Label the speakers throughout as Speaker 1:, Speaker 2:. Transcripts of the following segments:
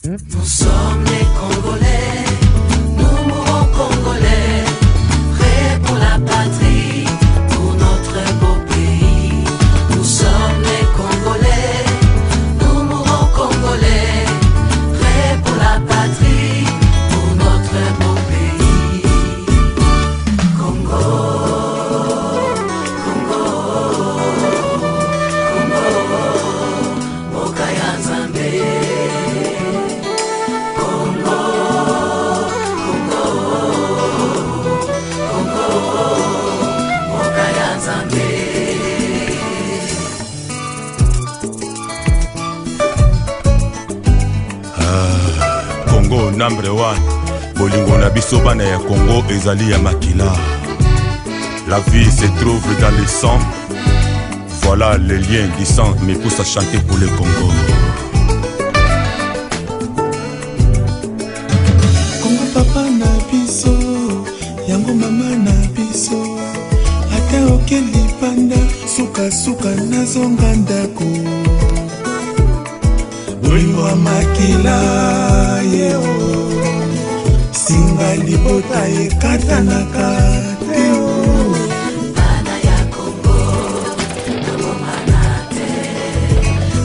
Speaker 1: Nous sommes les Congolais, nous mourons Congolais, prêts pour la patrie, pour notre beau pays. Nous sommes les Congolais, nous mourons Congolais, prêts pour la patrie, pour notre beau pays. Congo, Congo, Congo, Mokaya Nzambe.
Speaker 2: Congo number one. Bolingo na biso bana ya Congo ezali ya makila. La vie se trouve dans le sang. Voilà le lien du sang me pousse à chanter pour le Congo.
Speaker 3: Congo papa na biso, yango mama na biso. Ata okeli panda, suka suka nazonga ndako. Bolingo ya makila yeo, singa libota ekatanaka teo.
Speaker 1: Bana ya Congo, nabomana te.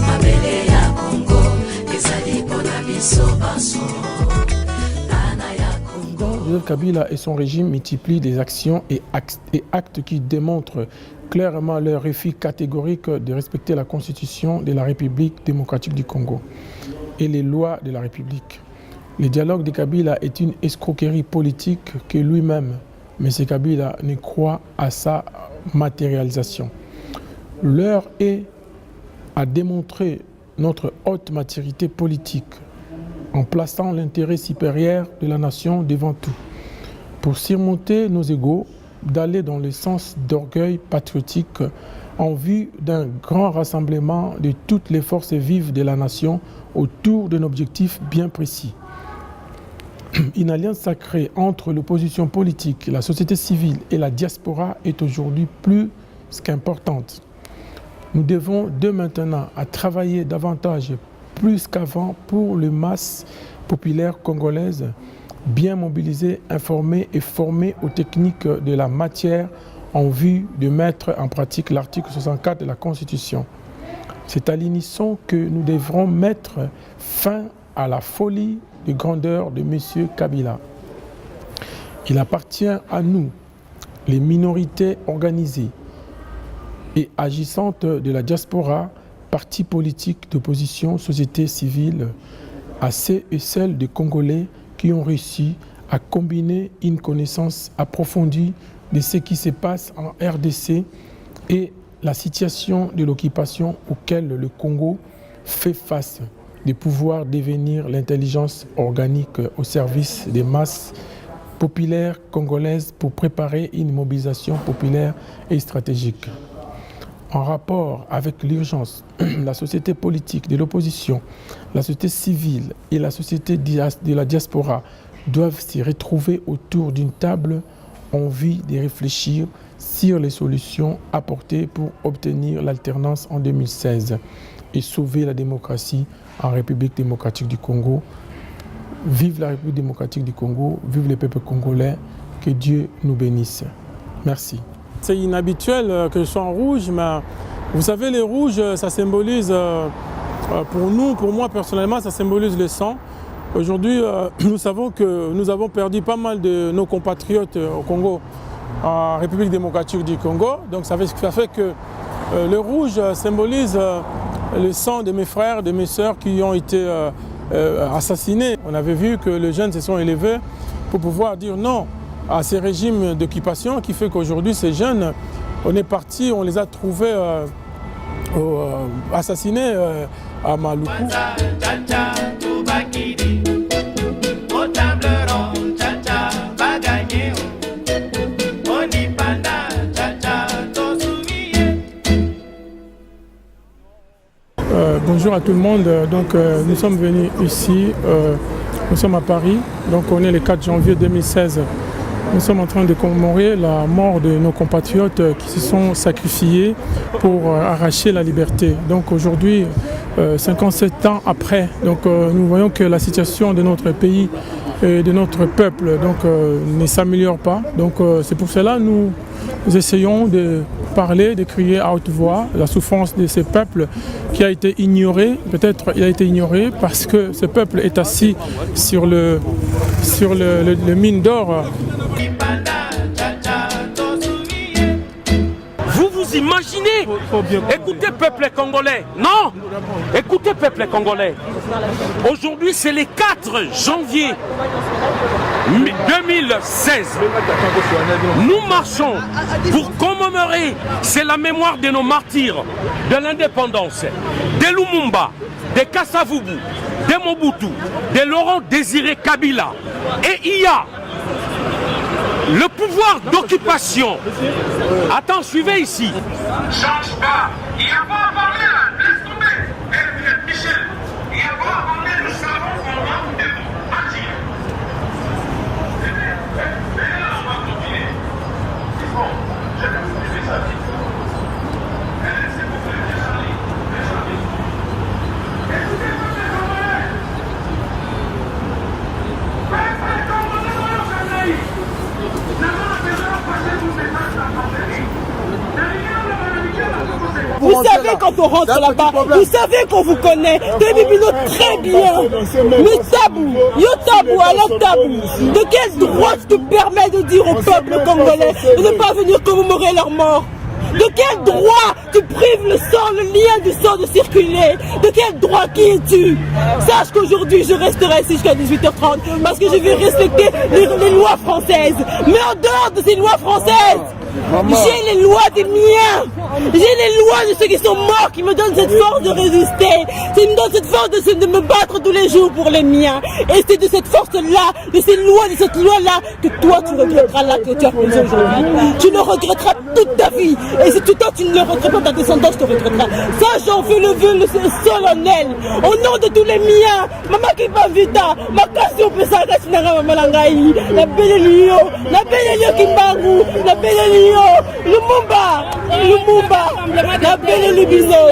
Speaker 1: Mabele ya Congo, ezali pona biso baso. Bana ya Congo.
Speaker 4: Joseph Kabila et son régime multiplient des actions et actes qui démontrent clairement leur refus catégorique de respecter la constitution de la République démocratique du Congo et les lois de la République. Le dialogue de Kabila est une escroquerie politique que lui-même, M. Kabila, ne croit à sa matérialisation. L'heure est à démontrer notre haute maturité politique en plaçant l'intérêt supérieur de la nation devant tout. Pour surmonter nos égos, d'aller dans le sens d'orgueil patriotique en vue d'un grand rassemblement de toutes les forces vives de la nation autour d'un objectif bien précis. Une alliance sacrée entre l'opposition politique, la société civile et la diaspora est aujourd'hui plus qu'importante. Nous devons dès maintenant à travailler davantage, plus qu'avant, pour les masses populaires congolaises, bien mobilisées, informées et formées aux techniques de la matière en vue de mettre en pratique l'article 64 de la Constitution. C'est à l'unisson que nous devrons mettre fin à la folie de grandeur de M. Kabila. Il appartient à nous, les minorités organisées et agissantes de la diaspora, partis politiques d'opposition, société civile, à ceux et celles des Congolais qui ont réussi à combiner une connaissance approfondie de ce qui se passe en RDC et la situation de l'occupation auquel le Congo fait face, de pouvoir devenir l'intelligence organique au service des masses populaires congolaises pour préparer une mobilisation populaire et stratégique. En rapport avec l'urgence, la société politique de l'opposition, la société civile et la société de la diaspora doivent se retrouver autour d'une table en vue de réfléchir sur les solutions apportées pour obtenir l'alternance en 2016 et sauver la démocratie en République démocratique du Congo. Vive la République démocratique du Congo, vive le peuple congolais, que Dieu nous bénisse. Merci. C'est inhabituel que je sois en rouge, mais vous savez, les rouges, ça symbolise, pour nous, pour moi personnellement, ça symbolise le sang. Aujourd'hui, nous savons que nous avons perdu pas mal de nos compatriotes au Congo, en République démocratique du Congo. Donc ça fait que le rouge symbolise le sang de mes frères, de mes sœurs qui ont été assassinés. On avait vu que les jeunes se sont élevés pour pouvoir dire non à ces régimes d'occupation qui fait qu'aujourd'hui ces jeunes, on est partis, on les a trouvés assassinés à Maluku. Bonjour à tout le monde. Donc, nous sommes venus ici, nous sommes à Paris, donc on est le 4 janvier 2016 nous sommes en train de commémorer la mort de nos compatriotes qui se sont sacrifiés pour arracher la liberté. Donc aujourd'hui, 57 ans après, donc, nous voyons que la situation de notre pays et de notre peuple ne s'améliore pas. Donc c'est pour cela que nous essayons de parler, de crier à haute voix la souffrance de ce peuple qui a été ignoré. Peut-être il a été ignoré parce que ce peuple est assis sur le mine d'or.
Speaker 5: Vous imaginez? Écoutez peuple congolais. Non, écoutez peuple congolais. Aujourd'hui c'est le 4 janvier 2016. Nous marchons pour commémorer, c'est la mémoire de nos martyrs de l'indépendance, de Lumumba, de Kasavubu, de Mobutu, de Laurent Désiré Kabila. Et il y a le pouvoir d'occupation. Attends, suivez ici.
Speaker 6: Change pas. Il n'y a pas à parler là. Laisse tomber. Michel, il n'y a pas à parler. Nous savons qu'on va vous démontrer. Mais là, on va continuer. Bon, je vais vous dire ça. C'est pour que les Charlie. Écoutez,
Speaker 7: vous savez quand on rentre là-bas, vous savez qu'on vous connaît, Débibino très bien. Mais tabou, yo tabou, alors tabou. De quel droit tu te permets de dire au peuple congolais de ne pas venir commémorer leur mort? De quel droit tu prives le sang, le lien du sang de circuler? De quel droit qui es-tu? Sache qu'aujourd'hui je resterai ici jusqu'à 18h30 parce que je vais respecter les lois françaises. Mais en dehors de ces lois françaises, j'ai les lois des miens. J'ai les lois de ceux qui sont morts qui me donnent cette force de résister. Qui me donnent cette force de me battre tous les jours pour les miens. Et c'est de cette force-là, de ces lois, de cette loi-là, que toi tu regretteras là que tu as posé aujourd'hui. Tu le regretteras toute ta vie. Et si toi tu ne le regrettes pas, ta descendance te regrettera. Ça, j'en fais le vœu solennel. Au nom de tous les miens. Maman qui va vite. Ma casse peut s'arrêter. La belle Lio. La belle Lio qui m'arrou. La belle Lio. Lumumba, la belle Libino.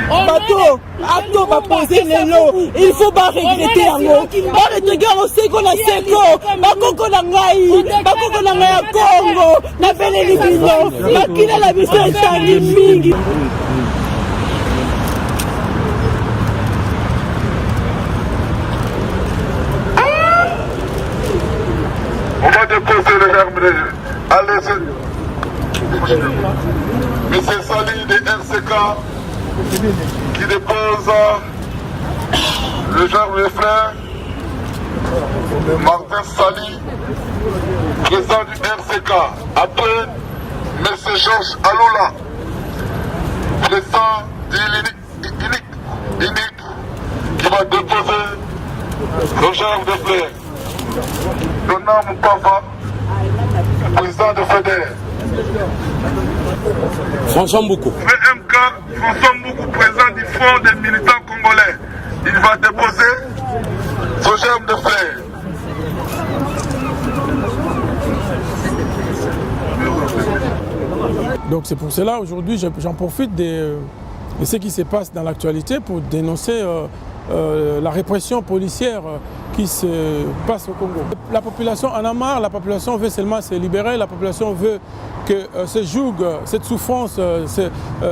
Speaker 7: Bateau, Ato va poser les lots. Il faut pas regretter un mot. Arrêtez, on sait qu'on a Seko. Bakoko Langai, Bakoko Langai à Congo. La belle Libino. Makina la mission est en ligne.
Speaker 6: on va déposer le germe. Allez, Monsieur Sali de RCK qui dépose le germe de frère Martin Sali, président du RCK. Après, Monsieur Georges Alola, président du UNIC, qui va déposer le germe de frère. Donna Moukava, président de FEDER.
Speaker 5: François Mboukou.
Speaker 6: VMK, François Mboukou, président du Front des militants congolais. Il va déposer ce germe de frère.
Speaker 4: Donc c'est pour cela aujourd'hui j'en profite de ce qui se passe dans l'actualité pour dénoncer la répression policière qui se passe au Congo. La population en a marre, la population veut seulement se libérer, la population veut que ce joug, cette souffrance,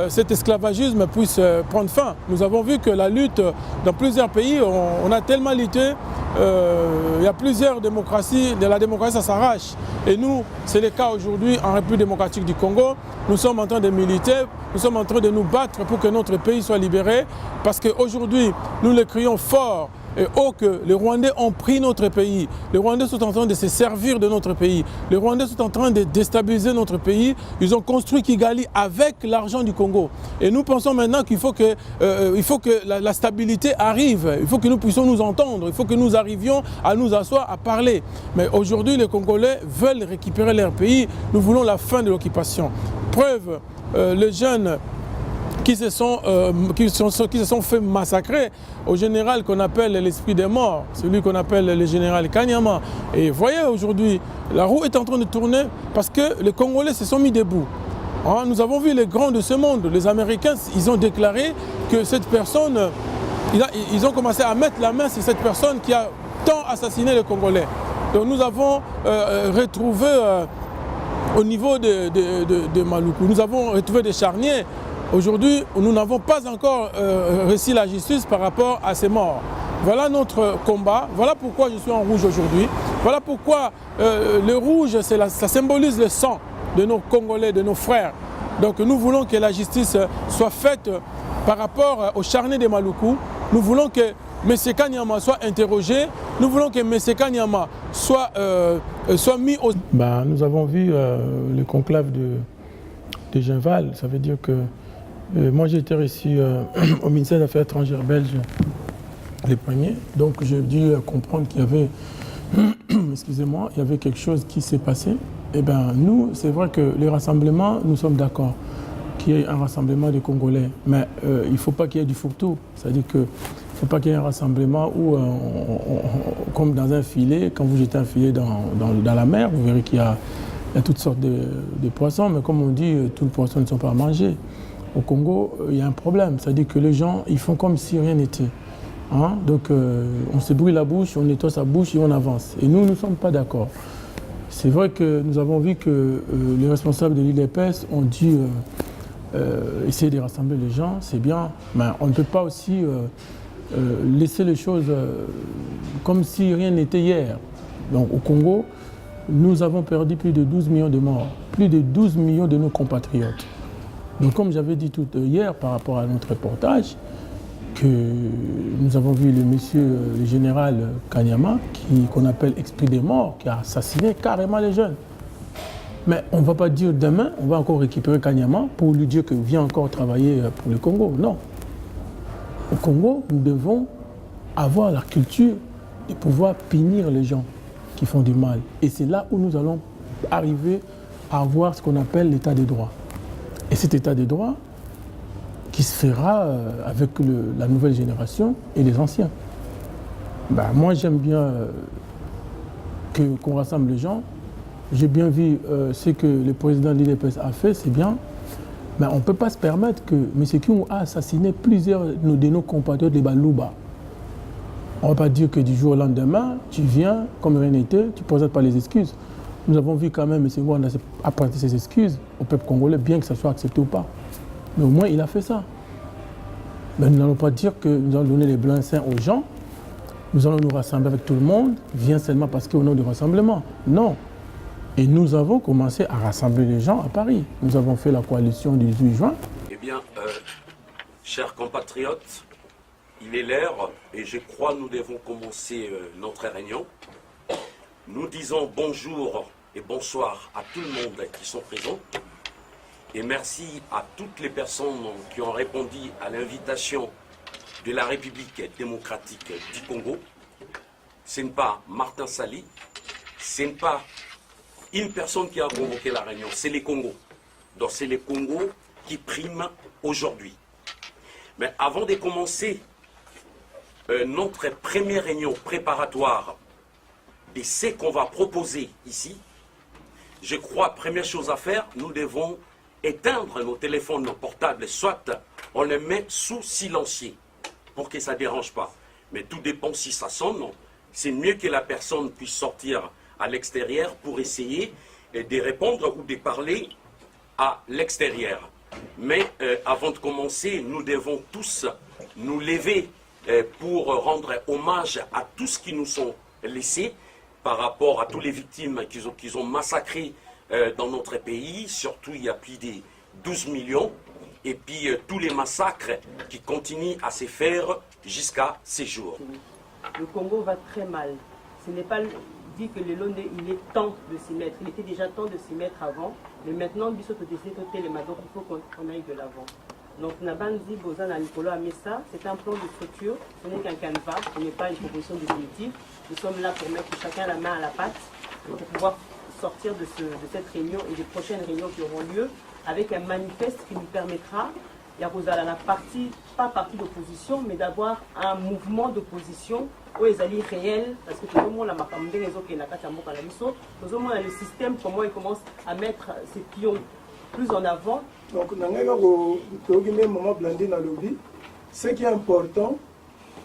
Speaker 4: cet esclavagisme puisse prendre fin. Nous avons vu que la lutte dans plusieurs pays, on a tellement lutté, il y a plusieurs démocraties, de la démocratie ça s'arrache. Et nous, c'est le cas aujourd'hui en République démocratique du Congo. Nous sommes en train de militer, nous sommes en train de nous battre pour que notre pays soit libéré, parce qu'aujourd'hui, nous le crions fort et haut que les Rwandais ont pris notre pays. Les Rwandais sont en train de se servir de notre pays. Les Rwandais sont en train de déstabiliser notre pays. Ils ont construit Kigali avec l'argent du Congo. Et nous pensons maintenant qu'il faut que, la stabilité arrive. Il faut que nous puissions nous entendre. Il faut que nous arrivions à nous asseoir, à parler. Mais aujourd'hui, les Congolais veulent récupérer leur pays. Nous voulons la fin de l'occupation. Preuve, les jeunes qui se sont fait massacrer au général qu'on appelle l'esprit des morts, celui qu'on appelle le général Kanyama. Et voyez aujourd'hui, la roue est en train de tourner parce que les Congolais se sont mis debout. Hein, nous avons vu les grands de ce monde, les Américains, ils ont déclaré que cette personne, ils ont commencé à mettre la main sur cette personne qui a tant assassiné les Congolais. Donc nous avons retrouvé au niveau de Maluku, nous avons retrouvé des charniers. Aujourd'hui, nous n'avons pas encore réussi la justice par rapport à ces morts. Voilà notre combat, voilà pourquoi je suis en rouge aujourd'hui. Voilà pourquoi le rouge, ça symbolise le sang de nos Congolais, de nos frères. Donc nous voulons que la justice soit faite par rapport aux charniers de Maluku. Nous voulons que M. Kanyama soit interrogé. Nous voulons que M. Kanyama soit mis au... Nous avons vu le conclave de Genval. Ça veut dire que moi j'ai été reçu au ministère des Affaires étrangères belge les premiers. Donc j'ai dû comprendre qu'il y avait, excusez-moi, il y avait quelque chose qui s'est passé. Eh bien, nous, c'est vrai que les rassemblements, nous sommes d'accord qu'il y ait un rassemblement des Congolais, mais il ne faut pas qu'il y ait du fourre-tout. C'est-à-dire qu'il ne faut pas qu'il y ait un rassemblement où, comme dans un filet, quand vous jetez un filet dans la mer, vous verrez qu'il y a toutes sortes de poissons, mais comme on dit, tous les poissons ne sont pas mangés. Au Congo, il y a un problème, c'est-à-dire que les gens, ils font comme si rien n'était. Hein? Donc, on se brûle la bouche, on nettoie sa bouche et on avance. Et nous ne sommes pas d'accord. C'est vrai que nous avons vu que les responsables de l'IDPS ont dû essayer de rassembler les gens, c'est bien, mais on ne peut pas aussi laisser les choses comme si rien n'était hier. Donc au Congo, nous avons perdu plus de 12 millions de morts, plus de 12 millions de nos compatriotes. Donc comme j'avais dit tout hier par rapport à notre reportage, que nous avons vu le général Kanyama, qu'on appelle esprit des morts, qui a assassiné carrément les jeunes. Mais on ne va pas dire demain, on va encore récupérer Kanyama pour lui dire que viens encore travailler pour le Congo. Non. Au Congo, nous devons avoir la culture de pouvoir punir les gens qui font du mal. Et c'est là où nous allons arriver à avoir ce qu'on appelle l'état des droits. Et cet état des droits, qui se fera avec la nouvelle génération et les anciens. Moi, j'aime bien qu'on rassemble les gens. J'ai bien vu ce que le président de l'IDPS a fait, c'est bien. Mais on ne peut pas se permettre que M. Kyungu a assassiné plusieurs de nos compatriotes, les Balouba. On ne va pas dire que du jour au lendemain, tu viens, comme rien n'était, tu ne présentes pas les excuses. Nous avons vu quand même M. Kyungu apporter ses excuses au peuple congolais, bien que ça soit accepté ou pas. Mais au moins, il a fait ça. Mais nous n'allons pas dire que nous allons donner les blancs-seings aux gens. Nous allons nous rassembler avec tout le monde, vient seulement parce qu'au nom du rassemblement. Non. Et nous avons commencé à rassembler les gens à Paris. Nous avons fait la coalition du 18 juin.
Speaker 5: Eh bien, chers compatriotes, il est l'heure et je crois que nous devons commencer notre réunion. Nous disons bonjour et bonsoir à tout le monde qui sont présents. Et merci à toutes les personnes qui ont répondu à l'invitation de la République démocratique du Congo. Ce n'est pas Martin Sali, ce n'est pas une personne qui a convoqué la réunion, c'est les Congos. Donc c'est les Congos qui priment aujourd'hui. Mais avant de commencer notre première réunion préparatoire de ce qu'on va proposer ici, je crois, première chose à faire, nous devons éteindre nos téléphones portables, soit on les met sous silencieux pour que ça ne dérange pas. Mais tout dépend si ça sonne. C'est mieux que la personne puisse sortir à l'extérieur pour essayer de répondre ou de parler à l'extérieur. Mais avant de commencer, nous devons tous nous lever pour rendre hommage à tout ce qui nous sont laissés par rapport à toutes les victimes qu'ils ont massacrées dans notre pays. Surtout, il y a plus de 12 millions. Et puis, tous les massacres qui continuent à se faire jusqu'à ces jours.
Speaker 7: Le Congo va très mal. Ce n'est pas dit que le Londres, il est temps de s'y mettre. Il était déjà temps de s'y mettre avant. Mais maintenant, il faut qu'on aille de l'avant. Donc, Nabanzi Bozana Nicolo Amessa, c'est un plan de structure. Ce n'est qu'un canevas, ce n'est pas une proposition définitive. Nous sommes là pour mettre chacun la main à la pâte pour pouvoir sortir de cette réunion et des prochaines réunions qui auront lieu avec un manifeste qui nous permettra il y a la partie, pas partie d'opposition, mais d'avoir un mouvement d'opposition où ils allaient réel, parce que tout le monde a marqué les autres qui n'a pas tout le monde a le système, comment il commence à mettre ses pions plus en avant.
Speaker 8: Donc, ce qui est important,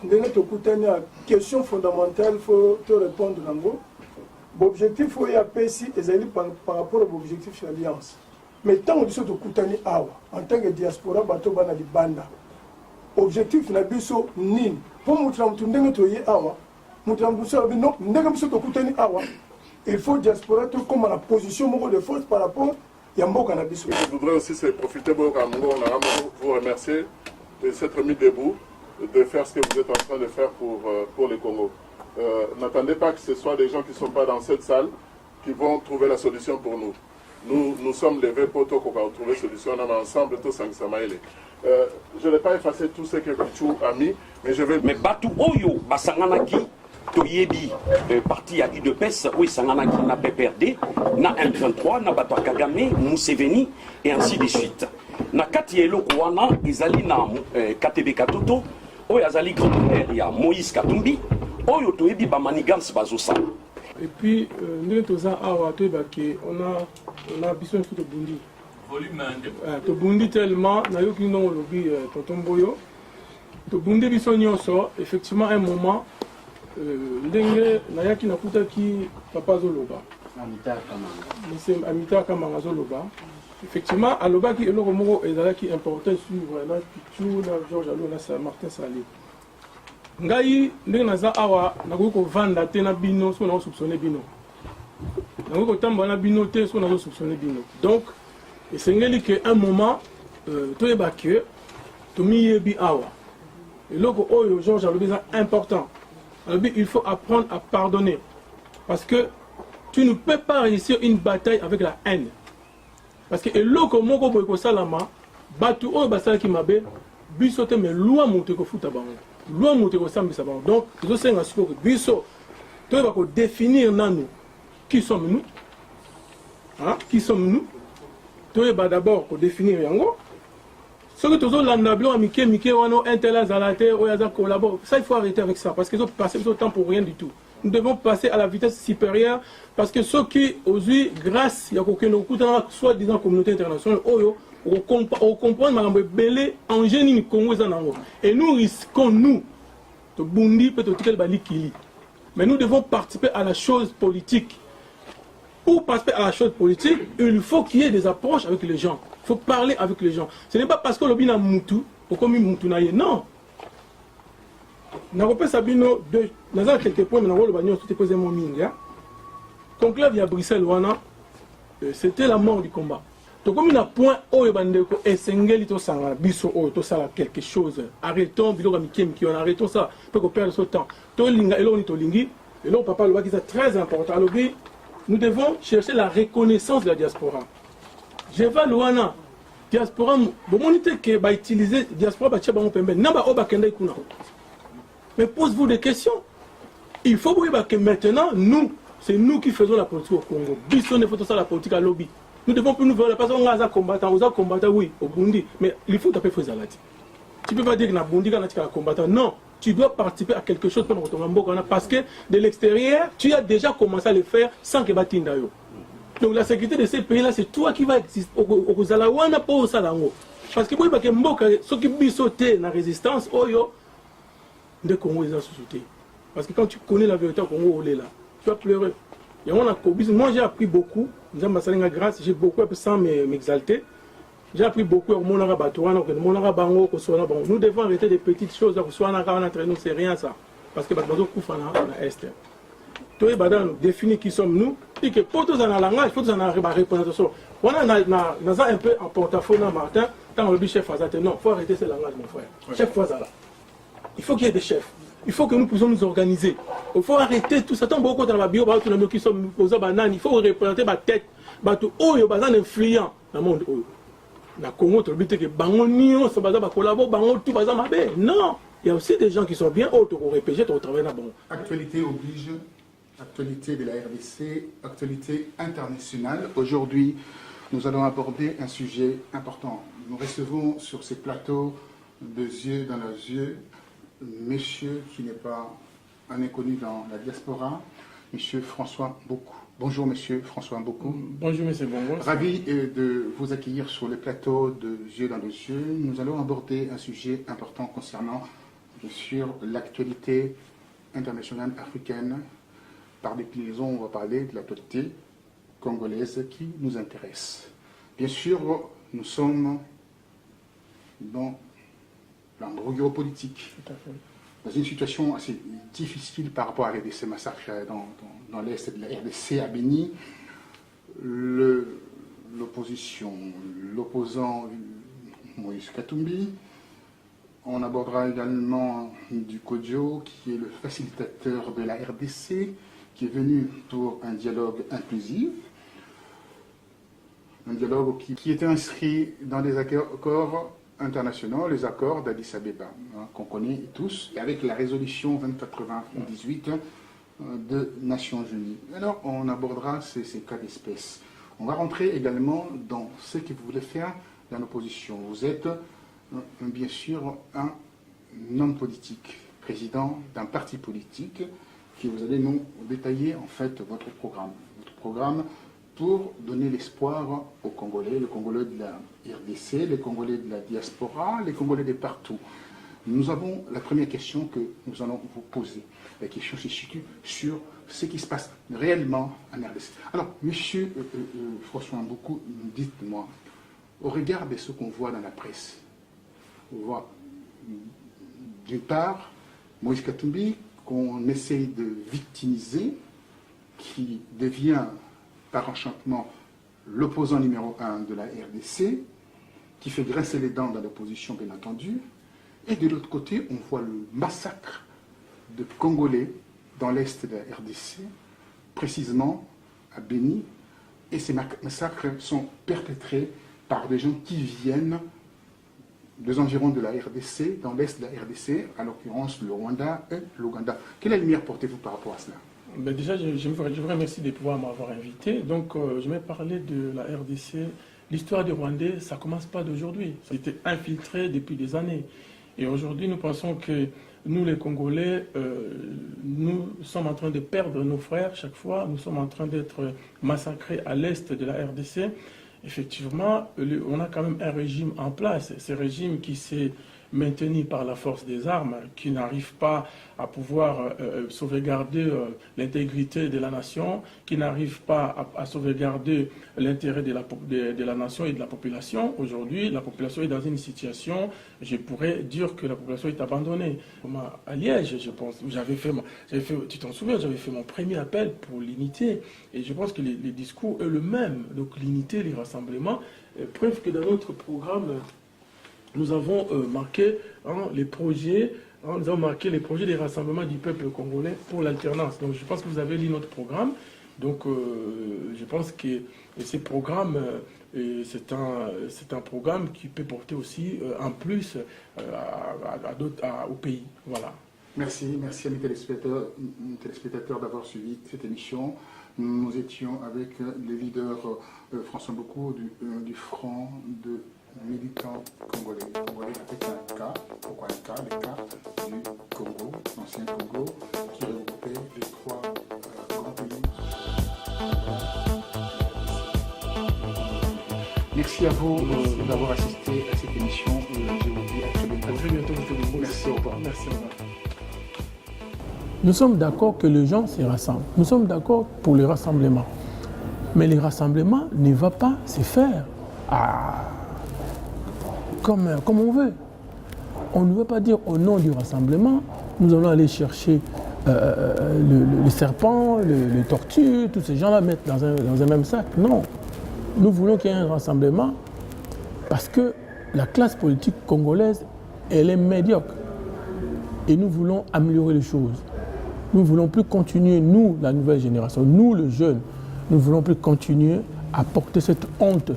Speaker 8: c'est une question fondamentale, il faut te répondre. L'objectif, il faut y avoir par rapport à l'objectif de l'Alliance. Mais tant que nous avons en tant que diaspora, nous avons banda. L'objectif n'est pas de pour nous il faut diaspora comme la position de force par rapport à Yambo Cannabis.
Speaker 9: Je voudrais aussi profiter pour vous remercier de s'être mis debout, de faire ce que vous êtes en train de faire pour le Congo. N'attendez pas que ce soit des gens qui ne sont pas dans cette salle qui vont trouver la solution pour nous. Nous sommes levés pour trouver la solution ensemble, tous ensemble. Je n'ai pas effacé tout ce que Bichou a mis, mais je vais...
Speaker 5: Mais Batu Oyo, Basanganaki, Toyebi, parti à UDPS, oui, Sanganaki n'a PPRD, na M23, na Batu Kagame, Museveni, et ainsi de suite. Na Kati Elo Kouana, Izali na KTB Katoto, Oyo Azali Grand Frère, ya Moïse Katumbi, Oyo Toyebi Bamanigans Bazosa.
Speaker 4: Et puis, nous on a besoin de Bundi.
Speaker 5: Volume 1.
Speaker 4: To Bundi tellement, na yo ki non lobby Tonton Boyo. To Bundi biso nyonso, effectivement un moment ndenge na yaki na kuta ki papa Zoloba. Amita Kamanga Zoloba. Effectivement, aloba ki eloko moko ezalaki important sur na Pichu na Georges Allo na Martin Salé. Ngai ndenge naza awa nakoki kovanda te na bino so na soupçonner bino. Nakoki kotambola na bino te so na soupçonner bino. Donc esengeli que un moment toyeba que tomiyebi awa. Eloko oyo Georges alobi eza important. Alobi il faut apprendre à pardonner parce que tu ne peux pas réussir une bataille avec la haine. Parce que eloko moko boy ko salama batu oyo basalaki mabe biso te me loi monte ko futa bango. Loi monte ko sambisa bango. Donc zo senga siko biso toyeba ko définir nanu qui sommes-nous? Hein? Qui sommes-nous? Toyeba d'abord ko définir yango. Ce que tous les gens ont Mickey, Wano, Intel, Zalate, Oyaza, collabore. Ça, il faut arrêter avec ça parce qu'ils ont passé le temps pour rien du tout. Nous devons passer à la vitesse supérieure parce que ceux qui, aujourd'hui, grâce à la soi-disant communauté internationale, on comprend que belé en génie Congo. Et nous risquons, nous, de Bundi, peut-être Balikili. Mais nous devons participer à la chose politique. Pour participer à la chose politique, il faut qu'il y ait des approches avec les gens. Il faut parler avec les gens. Ce n'est pas parce que le bina moutou, ou comme il moutou naïe. Non. N'a pas sabino de dans quelques points mais le bagnon tout est posé mon minga. Conclave à Bruxelles wana c'était la mort du combat. Donc comme il a point o bandeko esengeli to sanga biso o to sala quelque chose. Arrêtons biloko mikem qui on arrêtons ça pour qu'on perde ce temps. To linga elo ni to lingi et là papa le va qui c'est très important. Alors nous devons chercher la reconnaissance de la diaspora. Je vais loin diaspora bon monite que va utiliser diaspora ba tchaba pembe namba o ba kende kuna. Mais posez-vous des questions. Il faut voir que maintenant nous c'est nous qui faisons la politique au Congo. Bisson ne fait ça la politique à lobby. Nous devons plus nous voir parce qu'on a combattant, on a combattant oui au Burundi, mais il faut taper Fozalati. Tu peux pas dire que na Burundi quand tu as combattant. Non, tu dois participer à quelque chose pendant ton Gambo parce que de l'extérieur, tu as déjà commencé à le faire sans que batinda yo. Donc la sécurité de ces pays-là, c'est toi qui va exister. Au Zalawana pas au Salango. Parce que moi, il y a Mboka, ceux qui bisotent dans la résistance, oyo, de Congo est en société. Parce que quand tu connais la vérité au Congo, là, tu vas pleurer. Et moi, j'ai appris beaucoup. Grâce, j'ai beaucoup appris sans m'exalter. J'ai appris beaucoup. Nous devons arrêter des petites choses. Entre nous, c'est rien ça. Parce que nous avons Est. Tout est définir qui sommes-nous. Et que pour tous en langage, il faut tous en avoir représentation. On a un peu en porte-à-faux, Martin, quand on dit chef Azate. Non, il faut arrêter ce langage, mon frère. Chef Fazala. Il faut qu'il y ait des chefs. Il faut que nous puissions nous organiser. Il faut arrêter tout ça. Tant beaucoup dans la bio, qui sont posés bananes, il faut représenter ma tête. Bateau, oh, il y a un influent dans le monde. La Congo, tu as dit que Bangonio, ça va collaborer, Bangon, tout va mal. Non, il y a aussi des gens qui sont bien hauts, au RPG, au travail là-bas.
Speaker 10: Actualité oblige, actualité de la RDC, actualité internationale. Aujourd'hui, nous allons aborder un sujet important. nous recevons sur ces plateaux de yeux dans leurs yeux, monsieur qui n'est pas un inconnu dans la diaspora, monsieur François Mboukou. Bonjour monsieur François Mboukou.
Speaker 4: Bonjour monsieur Bongo.
Speaker 10: Ravi de vous accueillir sur le plateau de yeux dans les yeux. Nous allons aborder un sujet important concernant bien sûr l'actualité internationale africaine. Par déclinaison, on va parler de l'actualité congolaise qui nous intéresse. Bien sûr, nous sommes dans l'embrouille politique, dans une situation assez difficile par rapport à ces massacres dans l'est de la RDC à Béni. L'opposition, l'opposant Moïse Katumbi. On abordera également du Kodjo, qui est le facilitateur de la RDC, qui est venu pour un dialogue inclusif, un dialogue qui était inscrit dans des accords internationaux, les accords d'Addis Abeba, qu'on connaît tous, et avec la résolution 2098 de Nations Unies. Alors, on abordera ces cas d'espèce. On va rentrer également dans ce que vous voulez faire dans l'opposition. Vous êtes, bien sûr, un homme politique, président d'un parti politique, qui vous allez nous détailler en fait votre programme pour donner l'espoir aux Congolais, les Congolais de la RDC, les Congolais de la diaspora, les Congolais de partout. Nous avons la première question que nous allons vous poser. La question se situe sur ce qui se passe réellement en RDC. Alors, monsieur François Mboukou, dites-moi, au regard de ce qu'on voit dans la presse, on voit d'une part Moïse Katumbi, qu'on essaye de victimiser, qui devient par enchantement l'opposant numéro 1 de la RDC, qui fait grincer les dents dans l'opposition bien entendu, et de l'autre côté on voit le massacre de Congolais dans l'est de la RDC, précisément à Béni, et ces massacres sont perpétrés par des gens qui viennent des environs de la RDC, dans l'est de la RDC, à l'occurrence le Rwanda et l'Ouganda. Quelle lumière portez-vous par rapport à cela?
Speaker 4: Ben déjà, je vous remercie de pouvoir m'avoir invité. Donc, je vais parler de la RDC. L'histoire du Rwandais, ça ne commence pas d'aujourd'hui. Ça a été infiltré depuis des années. Et aujourd'hui, nous pensons que nous, les Congolais, nous sommes en train de perdre nos frères chaque fois. Nous sommes en train d'être massacrés à l'est de la RDC. Effectivement, on a quand même un régime en place. Ce régime qui s'est maintenu par la force des armes, qui n'arrive pas à pouvoir sauvegarder l'intégrité de la nation, qui n'arrive pas à sauvegarder l'intérêt de la nation et de la population. Aujourd'hui, la population est dans une situation, je pourrais dire que la population est abandonnée. À Liège, je pense, tu t'en souviens, j'avais fait mon premier appel pour l'unité, et je pense que les discours est le même. Donc l'unité, les rassemblements, preuve que dans notre programme, nous avons marqué les projets, nous avons marqué les projets des rassemblements du peuple congolais pour l'alternance. Donc je pense que vous avez lu notre programme. Donc je pense que ce programme, c'est un programme qui peut porter aussi un plus au pays. Voilà.
Speaker 10: Merci à mes téléspectateurs d'avoir suivi cette émission. Nous étions avec les leaders François Mboukou du Front de militants congolais avec un cas, pourquoi un cas, les cartes du Congo, l'ancien Congo, qui regroupait les trois grands pays. Merci à vous d'avoir assisté à cette émission. Je vous dis à très bientôt.
Speaker 4: À très bientôt, monsieur.
Speaker 10: Merci, au revoir.
Speaker 4: Merci, au revoir. Nous sommes d'accord que les gens se rassemblent. Nous sommes d'accord pour les rassemblements. Mais les rassemblements ne vont pas se faire comme on veut. On ne veut pas dire au nom du rassemblement, nous allons aller chercher le serpent, les tortues, tous ces gens-là mettre dans un même sac. Non. Nous voulons qu'il y ait un rassemblement parce que la classe politique congolaise, elle est médiocre. Et nous voulons améliorer les choses. Nous ne voulons plus continuer, nous, la nouvelle génération, nous, les jeunes, nous ne voulons plus continuer à porter cette honte.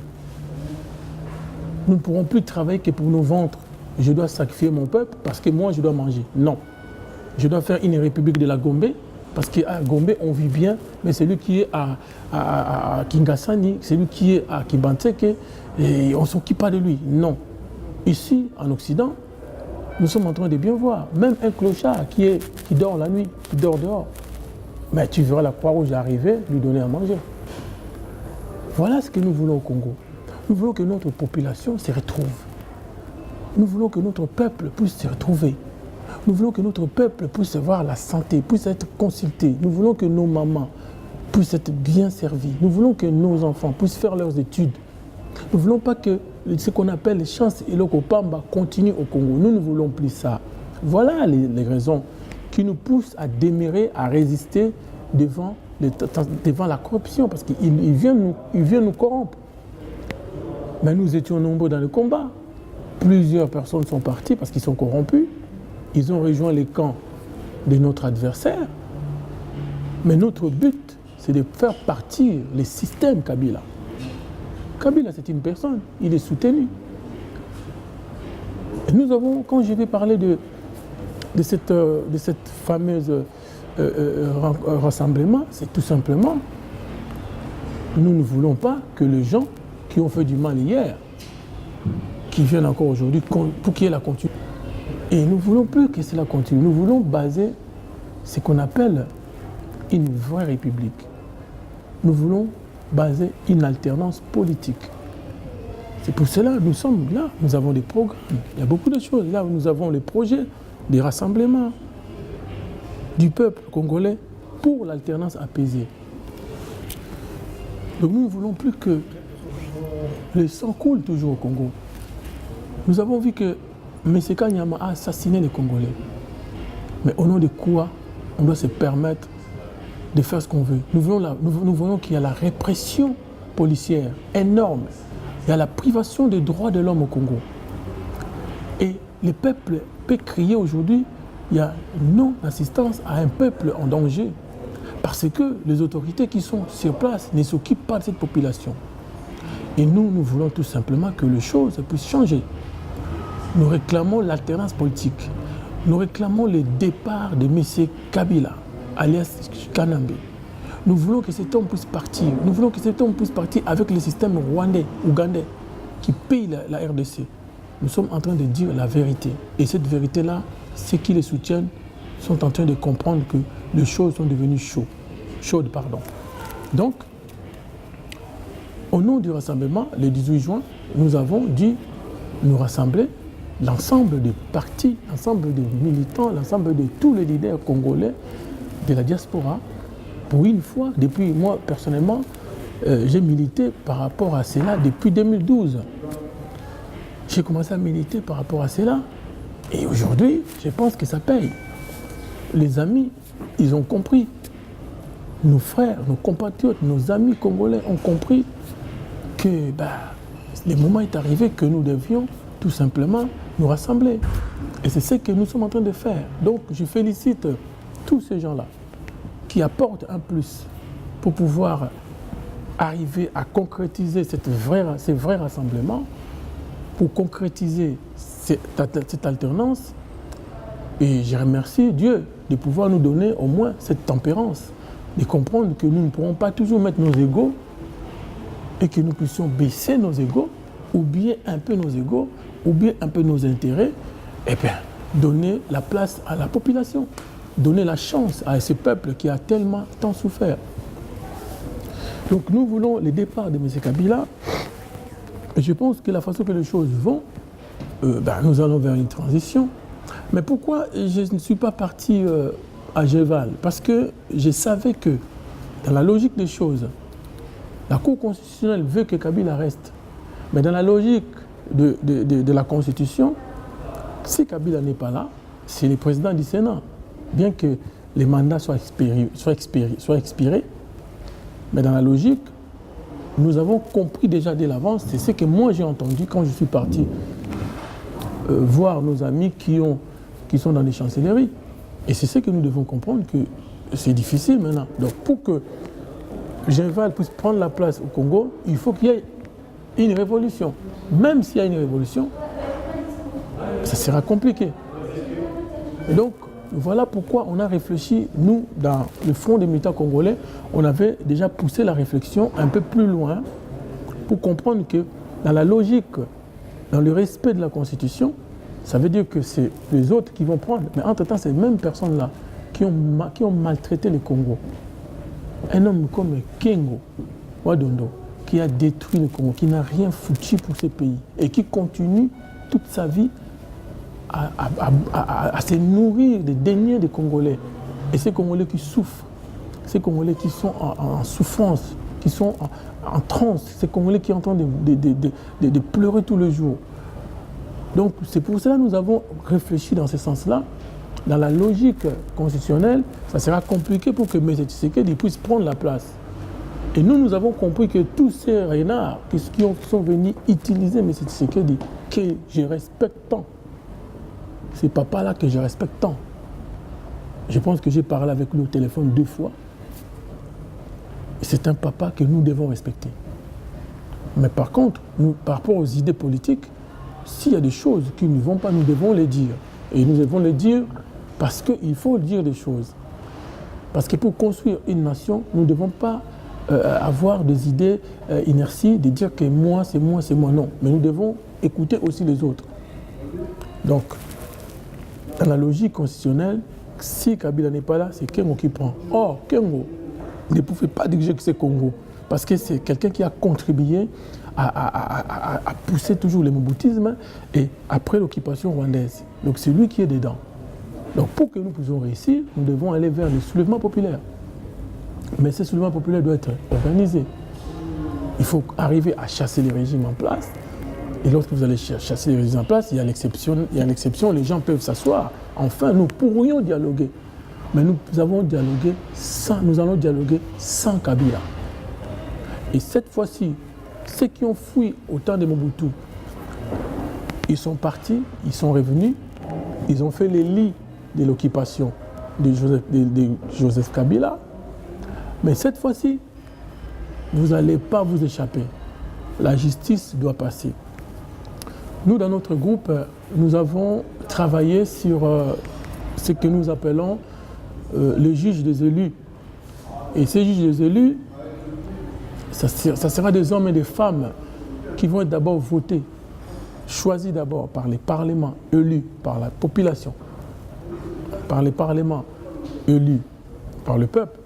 Speaker 4: Nous ne pourrons plus travailler que pour nos ventres. Je dois sacrifier mon peuple parce que moi, je dois manger. Non. Je dois faire une république de la Gombe Parce qu'à Gombe, on vit bien, mais celui qui est à Kingasani, celui qui est à Kibanteke, et on ne s'occupe pas de lui. Non. Ici, en Occident, nous sommes en train de bien voir. Même un clochard qui dort la nuit, qui dort dehors, mais tu verras la Croix-Rouge arriver, lui donner à manger. Voilà ce que nous voulons au Congo. Nous voulons que notre population se retrouve. Nous voulons que notre peuple puisse se retrouver. Nous voulons que notre peuple puisse avoir la santé, puisse être consulté. Nous voulons que nos mamans puissent être bien servies. Nous voulons que nos enfants puissent faire leurs études. Nous ne voulons pas que ce qu'on appelle les chances et l'Okopamba continuent au Congo. Nous ne voulons plus ça. Voilà les raisons qui nous poussent à démérer, à résister devant la corruption, parce qu'il vient nous corrompre. Mais nous étions nombreux dans le combat. Plusieurs personnes sont parties parce qu'ils sont corrompus. Ils ont rejoint les camps de notre adversaire. Mais notre but, c'est de faire partir les systèmes Kabila. Kabila, c'est une personne, il est soutenu. Et nous avons, quand je vais parler de cette fameuse rassemblement, c'est tout simplement, nous ne voulons pas que les gens qui ont fait du mal hier, qui viennent encore aujourd'hui, pour qu'il y ait la continuité. Et nous ne voulons plus que cela continue. Nous voulons baser ce qu'on appelle une vraie république. Nous voulons baser une alternance politique. C'est pour cela que nous sommes là. Nous avons des programmes. Il y a beaucoup de choses. Là où nous avons les projets, des rassemblements du peuple congolais pour l'alternance apaisée. Donc nous ne voulons plus que le sang coule toujours au Congo. Nous avons vu que M. Kanyama a assassiné les Congolais. Mais au nom de quoi on doit se permettre de faire ce qu'on veut? Nous voulons qu'il y ait la répression policière énorme. Il y a la privation des droits de l'homme au Congo. Et le peuple peut crier aujourd'hui, il y a non-assistance à un peuple en danger. Parce que les autorités qui sont sur place ne s'occupent pas de cette population. Et nous voulons tout simplement que les choses puissent changer. Nous réclamons l'alternance politique. Nous réclamons le départ de M. Kabila, alias Kanambe. Nous voulons que cet homme puisse partir. Nous voulons que cet homme puisse partir avec le système rwandais, ougandais, qui paye la RDC. Nous sommes en train de dire la vérité. Et cette vérité-là, ceux qui les soutiennent sont en train de comprendre que les choses sont devenues chaudes. Donc, au nom du rassemblement, le 18 juin, nous avons dit nous rassembler l'ensemble des partis, l'ensemble des militants, l'ensemble de tous les leaders congolais de la diaspora. Pour une fois, depuis moi personnellement, j'ai milité par rapport à cela depuis 2012. J'ai commencé à militer par rapport à cela et aujourd'hui, je pense que ça paye. Les amis, ils ont compris. Nos frères, nos compatriotes, nos amis congolais ont compris que le moment est arrivé que nous devions tout simplement nous rassembler. Et c'est ce que nous sommes en train de faire. Donc je félicite tous ces gens-là qui apportent un plus pour pouvoir arriver à concrétiser ces vrais rassemblements, pour concrétiser cette alternance. Et je remercie Dieu de pouvoir nous donner au moins cette tempérance, de comprendre que nous ne pourrons pas toujours mettre nos égos et que nous puissions baisser nos égos, ou bien un peu nos égos, ou bien un peu nos intérêts, et bien donner la place à la population, donner la chance à ce peuple qui a tant souffert. Donc nous voulons le départ de M. Kabila, et je pense que la façon que les choses vont, nous allons vers une transition. Mais pourquoi je ne suis pas parti à Jeval? Parce que je savais que, dans la logique des choses, la Cour constitutionnelle veut que Kabila reste. Mais dans la logique de la Constitution, si Kabila n'est pas là, c'est le président du Sénat. Bien que les mandats soient expirés, mais dans la logique, nous avons compris déjà dès l'avance, c'est ce que moi j'ai entendu quand je suis parti voir nos amis qui sont dans les chancelleries. Et c'est ce que nous devons comprendre, que c'est difficile maintenant. Donc pour que Jeval puisse prendre la place au Congo, il faut qu'il y ait une révolution. Même s'il y a une révolution, ça sera compliqué. Et donc, voilà pourquoi on a réfléchi, nous, dans le Front des militants congolais, on avait déjà poussé la réflexion un peu plus loin pour comprendre que dans la logique, dans le respect de la Constitution, ça veut dire que c'est les autres qui vont prendre. Mais entre-temps, ces mêmes personnes-là qui ont maltraité le Congo. Un homme comme Kengo Wadondo, qui a détruit le Congo, qui n'a rien foutu pour ce pays et qui continue toute sa vie à se nourrir des deniers des Congolais. Et ces Congolais qui souffrent, ces Congolais qui sont en souffrance, qui sont en transe, ces Congolais qui sont en train de pleurer tous les jours. Donc c'est pour cela que nous avons réfléchi dans ce sens-là. Dans la logique constitutionnelle, ça sera compliqué pour que M. Tshisekedi puisse prendre la place. Et nous avons compris que tous ces renards qui sont venus utiliser M. Tshisekedi, que je respecte tant, ces papas-là que je respecte tant. Je pense que j'ai parlé avec lui au téléphone 2 fois. C'est un papa que nous devons respecter. Mais par contre, nous, par rapport aux idées politiques, s'il y a des choses qui ne vont pas, nous devons les dire. Et nous devons les dire parce qu'il faut dire des choses. Parce que pour construire une nation, nous ne devons pas avoir des idées inerties, de dire que moi, c'est moi, c'est moi. Non. Mais nous devons écouter aussi les autres. Donc, dans la logique constitutionnelle, si Kabila n'est pas là, c'est Kengo qui prend. Or, Kengo ne pouvait pas diriger que c'est Congo. Parce que c'est quelqu'un qui a contribué à pousser toujours le moboutisme et après l'occupation rwandaise. Donc c'est lui qui est dedans. Donc pour que nous puissions réussir, nous devons aller vers le soulèvement populaire. Mais ce soulèvement populaire doit être organisé. Il faut arriver à chasser les régimes en place. Et lorsque vous allez chasser les régimes en place, il y a l'exception, les gens peuvent s'asseoir. Enfin, nous pourrions dialoguer. Mais nous allons dialoguer sans Kabila. Et cette fois-ci, ceux qui ont fui au temps de Mobutu, ils sont partis, ils sont revenus, ils ont fait les lits de l'occupation de Joseph Kabila. Mais cette fois-ci, vous n'allez pas vous échapper. La justice doit passer. Nous, dans notre groupe, nous avons travaillé sur ce que nous appelons le juge des élus. Et ces juges des élus, ça sera des hommes et des femmes qui vont être d'abord votés, choisis d'abord par les parlements élus par la population, par les parlements élus par le peuple.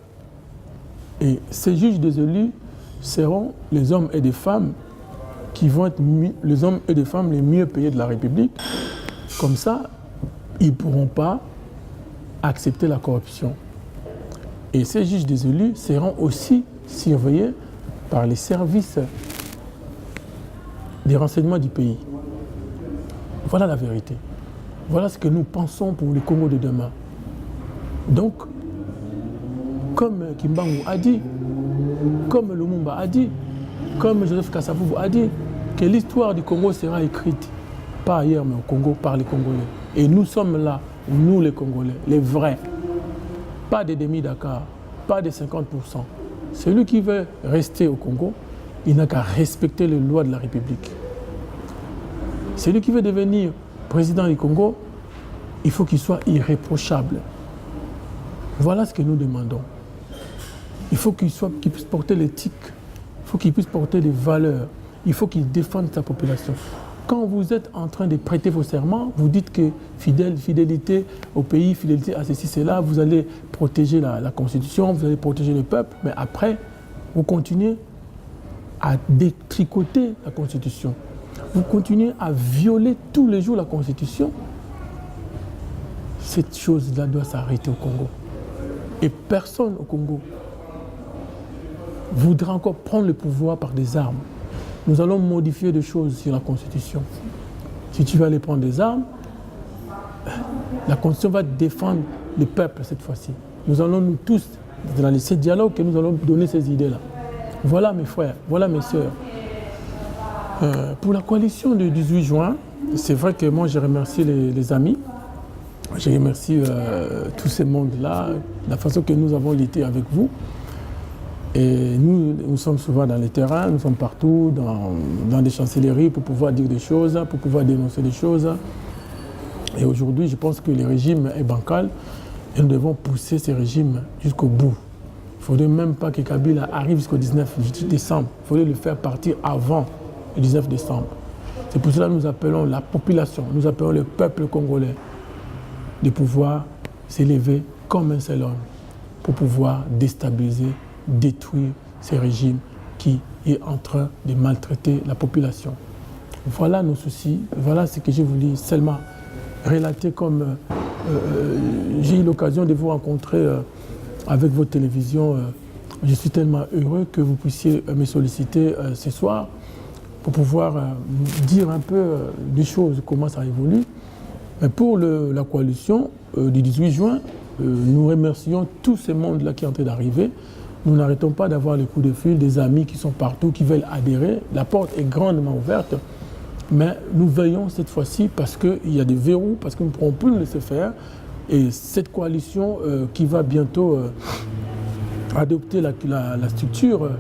Speaker 4: Et ces juges des élus seront les hommes et des femmes qui vont être les hommes et des femmes les mieux payés de la République. Comme ça, ils ne pourront pas accepter la corruption. Et ces juges des élus seront aussi surveillés par les services des renseignements du pays. Voilà la vérité. Voilà ce que nous pensons pour le Congo de demain. Donc, comme Kimbangu a dit, comme Lumumba a dit, comme Joseph Kasavubu a dit, que l'histoire du Congo sera écrite, pas ailleurs, mais au Congo, par les Congolais. Et nous sommes là, nous les Congolais, les vrais. Pas des demi-Dakar, pas des 50%. Celui qui veut rester au Congo, il n'a qu'à respecter les lois de la République. Celui qui veut devenir président du Congo, il faut qu'il soit irréprochable. Voilà ce que nous demandons. Il faut qu'il puisse porter l'éthique, il faut qu'il puisse porter les valeurs, il faut qu'il défende sa population. Quand vous êtes en train de prêter vos serments, vous dites que fidélité au pays, fidélité à ceci, cela, vous allez protéger la Constitution, vous allez protéger le peuple, mais après, vous continuez à détricoter la Constitution. Vous continuez à violer tous les jours la Constitution. Cette chose-là doit s'arrêter au Congo. Et personne au Congo voudra encore prendre le pouvoir par des armes. Nous allons modifier des choses sur la Constitution. Si tu vas aller prendre des armes, la Constitution va défendre le peuple cette fois-ci. Nous allons nous tous, dans ces dialogues, que nous allons donner ces idées-là. Voilà mes frères, voilà mes sœurs. Pour la coalition du 18 juin, c'est vrai que moi j'ai remercié les amis. Je remercie tous ces mondes-là, la façon que nous avons lutté avec vous. Et nous sommes souvent dans les terrains, nous sommes partout, dans des chancelleries pour pouvoir dire des choses, pour pouvoir dénoncer des choses. Et aujourd'hui, je pense que le régime est bancal. Et nous devons pousser ces régimes jusqu'au bout. Il ne faudrait même pas que Kabila arrive jusqu'au 19 décembre. Il faudrait le faire partir avant le 19 décembre. C'est pour cela que nous appelons la population, nous appelons le peuple congolais de pouvoir s'élever comme un seul homme pour pouvoir déstabiliser, détruire ces régimes qui est en train de maltraiter la population. Voilà nos soucis, voilà ce que je voulais seulement relater comme j'ai eu l'occasion de vous rencontrer avec votre télévision. Je suis tellement heureux que vous puissiez me solliciter ce soir pour pouvoir dire un peu des choses, comment ça évolue. Mais pour la coalition du 18 juin, nous remercions tous ces mondes-là qui sont en train d'arriver. Nous n'arrêtons pas d'avoir les coups de fil, des amis qui sont partout, qui veulent adhérer. La porte est grandement ouverte. Mais nous veillons cette fois-ci parce qu'il y a des verrous, parce que nous ne pourrons plus le laisser faire. Et cette coalition qui va bientôt adopter la structure,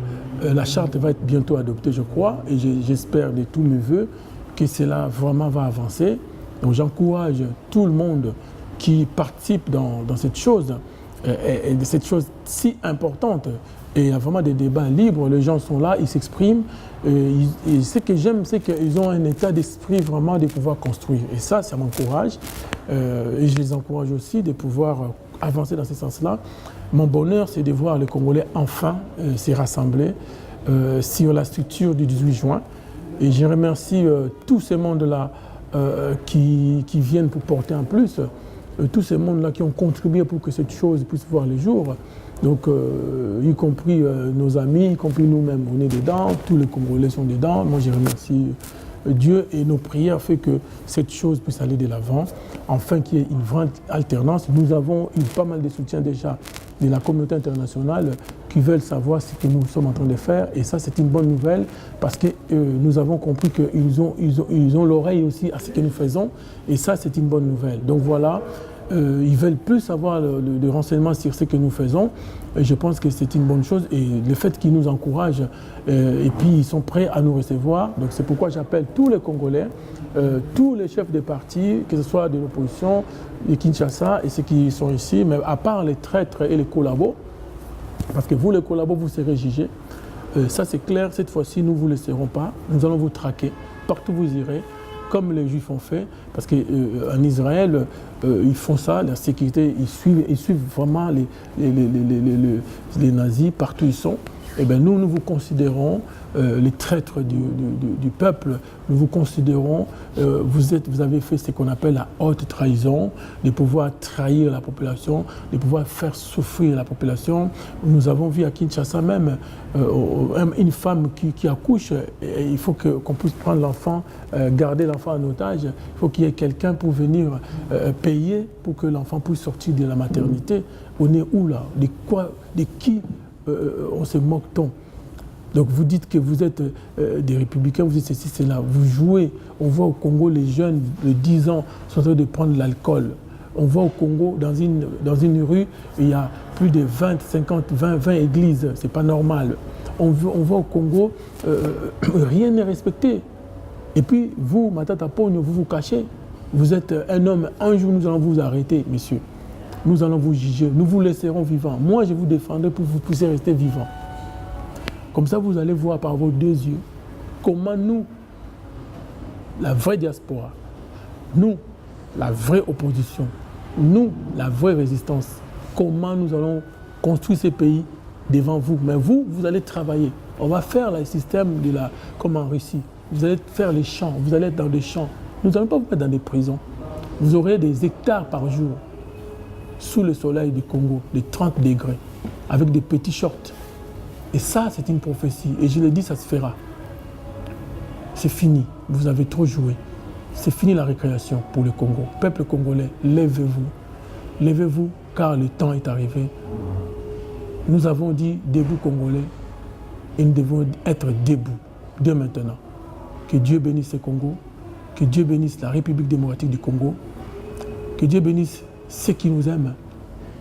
Speaker 4: la charte va être bientôt adoptée, je crois, et j'espère de tous mes voeux que cela vraiment va avancer. Donc j'encourage tout le monde qui participe dans cette chose, et de cette chose si importante. Et il y a vraiment des débats libres, les gens sont là, ils s'expriment. Et ce que j'aime, c'est qu'ils ont un état d'esprit vraiment de pouvoir construire. Et ça m'encourage. Et je les encourage aussi de pouvoir avancer dans ce sens-là. Mon bonheur, c'est de voir les Congolais enfin se rassembler sur la structure du 18 juin. Et je remercie tous ces mondes-là qui viennent pour porter en plus, tous ces mondes-là qui ont contribué pour que cette chose puisse voir le jour. Donc, y compris nos amis, y compris nous-mêmes, on est dedans, tous les Congolais sont dedans. Moi, je remercie Dieu et nos prières font que cette chose puisse aller de l'avant, afin qu'il y ait une vraie alternance. Nous avons eu pas mal de soutien déjà de la communauté internationale qui veulent savoir ce que nous sommes en train de faire. Et ça, c'est une bonne nouvelle parce que nous avons compris qu'ils ont l'oreille aussi à ce que nous faisons. Et ça, c'est une bonne nouvelle. Donc voilà. Ils veulent plus avoir de renseignements sur ce que nous faisons. Et je pense que c'est une bonne chose. Et le fait qu'ils nous encouragent, et puis ils sont prêts à nous recevoir. Donc c'est pourquoi j'appelle tous les Congolais, tous les chefs de partis, que ce soit de l'opposition, de Kinshasa et ceux qui sont ici, mais à part les traîtres et les collabos, parce que vous les collabos, vous serez jugés. Ça c'est clair, cette fois-ci nous ne vous laisserons pas. Nous allons vous traquer, partout où vous irez. Comme les Juifs ont fait, parce qu'en Israël, ils font ça, la sécurité, ils suivent vraiment les nazis partout où ils sont. Et bien nous vous considérons les traîtres du peuple, nous vous considérons, vous avez fait ce qu'on appelle la haute trahison, de pouvoir trahir la population, de pouvoir faire souffrir la population. Nous avons vu à Kinshasa même une femme qui accouche, et il faut qu'on puisse prendre l'enfant, garder l'enfant en otage, il faut qu'il y ait quelqu'un pour venir payer pour que l'enfant puisse sortir de la maternité. On est où là? De qui on se moque-t-on? Donc vous dites que vous êtes des républicains, vous êtes ceci, cela, vous jouez. On voit au Congo les jeunes de 10 ans sont en train de prendre l'alcool. On voit au Congo, dans une rue, il y a plus de 20 églises, c'est pas normal. On voit au Congo, rien n'est respecté. Et puis vous, Matata Pogno, vous vous cachez. Vous êtes un homme, un jour nous allons vous arrêter, messieurs. Nous allons vous juger, nous vous laisserons vivants. Moi, je vous défendrai pour que vous puissiez rester vivants. Comme ça, vous allez voir par vos deux yeux comment nous, la vraie diaspora, nous, la vraie opposition, nous, la vraie résistance, comment nous allons construire ces pays devant vous. Mais vous allez travailler. On va faire le système comme en Russie. Vous allez faire les champs, vous allez être dans des champs. Nous n'allons pas vous mettre dans des prisons. Vous aurez des hectares par jour sous le soleil du Congo, de 30 degrés, avec des petits shorts. Et ça, c'est une prophétie. Et je l'ai dit, ça se fera. C'est fini. Vous avez trop joué. C'est fini la récréation pour le Congo. Peuple congolais, levez-vous. Levez-vous, car le temps est arrivé. Nous avons dit debout Congolais, et nous devons être debout dès maintenant. Que Dieu bénisse le Congo, que Dieu bénisse la République démocratique du Congo, que Dieu bénisse ceux qui nous aiment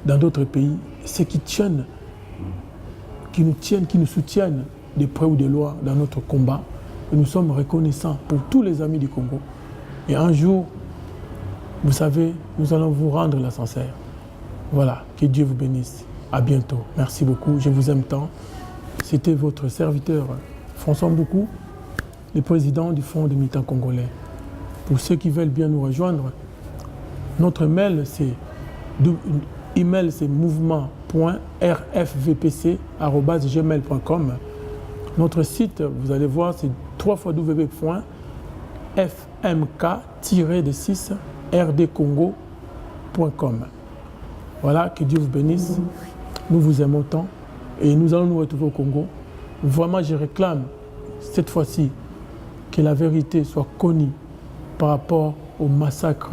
Speaker 4: dans d'autres pays, ceux qui nous soutiennent de près ou de loin dans notre combat. Et nous sommes reconnaissants pour tous les amis du Congo. Et un jour, vous savez, nous allons vous rendre l'ascenseur. Voilà, que Dieu vous bénisse. À bientôt. Merci beaucoup. Je vous aime tant. C'était votre serviteur François Mboukou, le président du Fonds des militants congolais. Pour ceux qui veulent bien nous rejoindre, notre mail c'est mouvement.rfvpc@gmail.com. Notre site, vous allez voir, c'est www.fmk-rdcongo.com. Voilà, que Dieu vous bénisse. Nous vous aimons tant et nous allons nous retrouver au Congo. Vraiment, je réclame cette fois-ci que la vérité soit connue par rapport au massacre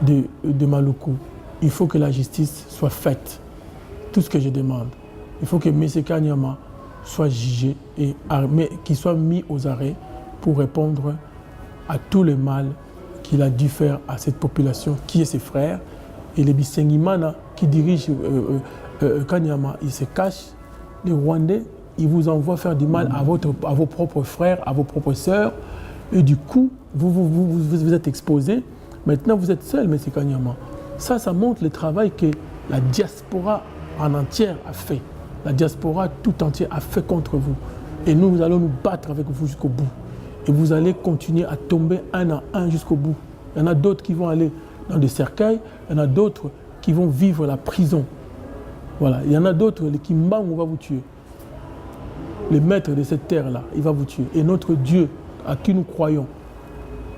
Speaker 4: de Maluku. Il faut que la justice soit faite. Tout ce que je demande. Il faut que M. Kanyama soit jugé et qu'il soit mis aux arrêts pour répondre à tout le mal qu'il a dû faire à cette population qui est ses frères. Et les Bisengimana qui dirigent Kanyama, ils se cachent. Les Rwandais, ils vous envoient faire du mal à vos propres frères, à vos propres sœurs. Et du coup, vous êtes exposés. Maintenant, vous êtes seul, M. Kanyama. Ça montre le travail que la diaspora en entière a fait. La diaspora tout entière a fait contre vous. Et nous allons nous battre avec vous jusqu'au bout. Et vous allez continuer à tomber un à un jusqu'au bout. Il y en a d'autres qui vont aller dans des cercueils. Il y en a d'autres qui vont vivre la prison. Voilà. Il y en a d'autres, les Kimbangu va vous tuer. Le maître de cette terre-là, il va vous tuer. Et notre Dieu, à qui nous croyons,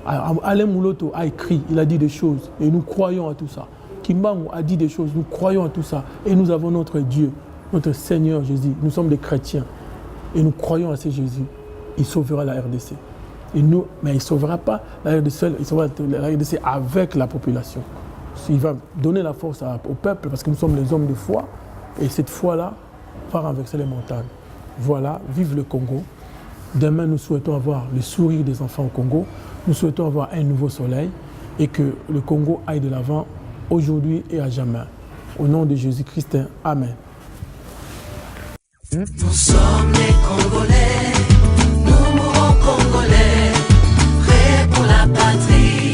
Speaker 4: Alain Mouloto a écrit, il a dit des choses. Et nous croyons à tout ça. Kimbangu a dit des choses, nous croyons à tout ça. Et nous avons notre Dieu, notre Seigneur Jésus. Nous sommes des chrétiens. Et nous croyons à ce Jésus. Il sauvera la RDC. Et nous, mais il ne sauvera pas la RDC seule, il sauvera la RDC avec la population. Il va donner la force au peuple parce que nous sommes les hommes de foi. Et cette foi-là va renverser les montagnes. Voilà, vive le Congo. Demain, nous souhaitons avoir le sourire des enfants au Congo. Nous souhaitons avoir un nouveau soleil et que le Congo aille de l'avant aujourd'hui et à jamais. Au nom de Jésus-Christ, Amen.
Speaker 1: Nous sommes les Congolais, nous mourons Congolais, prêts pour la patrie.